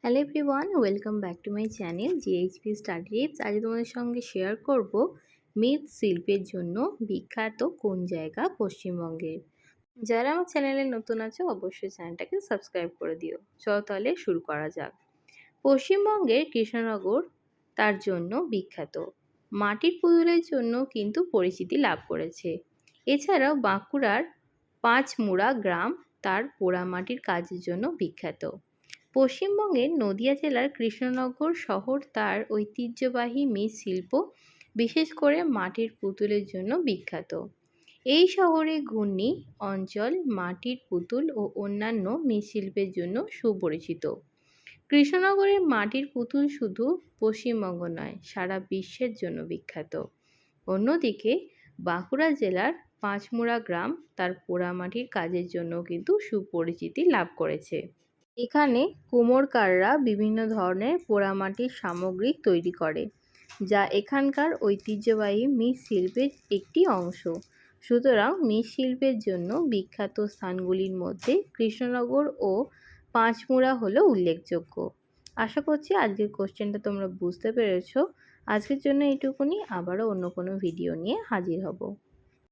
Hello everyone, welcome back to my channel GHP study tips. আজ তোমাদের সঙ্গে share করব মৃৎশিল্পের জন্য বিখ্যাত কোন জায়গা পশ্চিমবঙ্গের। যারা আমার চ্যানেলে নতুন আছো অবশ্যই চ্যানেলটাকে সাবস্ক্রাইব করে দিও। চলো তাহলে শুরু করা যাক। পশ্চিমবঙ্গের কৃষ্ণনগর তার জন্য বিখ্যাত মাটির পুতুলের জন্য কিন্তু পরিচিতি লাভ করেছে। এছাড়াও বাঁকুড়ার পাঁচমুড়া গ্রাম তার পোড়ামাটির কাজের জন্য বিখ্যাত। পশ্চিমবঙ্গের নদিয়া জেলার কৃষ্ণনগর শহর তার ঐতিহ্যবাহী মৃৎশিল্প, বিশেষ করে মাটির পুতুলের জন্য বিখ্যাত। এই শহরে ঘূর্ণি অঞ্চল মাটির পুতুল ও অন্যান্য মৃৎশিল্পের জন্য সুপরিচিত। কৃষ্ণনগরের মাটির পুতুল শুধু পশ্চিমবঙ্গ নয়, সারা বিশ্বের জন্য বিখ্যাত। অন্যদিকে বাঁকুড়া জেলার পাঁচমুড়া গ্রাম তার পোড়ামাটির কাজের জন্য কিন্তু সুপরিচিতি লাভ করেছে। এখানে কুমোরকাররা বিভিন্ন ধরনের পোড়ামাটির সামগ্রী তৈরি করে, যা এখানকার ঐতিহ্যবাহী মৃৎশিল্পের একটি অংশ। সুতরাং মৃৎশিল্পের জন্য বিখ্যাত স্থানগুলির মধ্যে কৃষ্ণনগর ও পাঁচমুড়া হলো উল্লেখযোগ্য। আশা করছি আজকের কোশ্চেনটা তোমরা বুঝতে পেরেছো। আজকের জন্য এইটুকুনি, আবারও অন্য কোনো ভিডিও নিয়ে হাজির হব।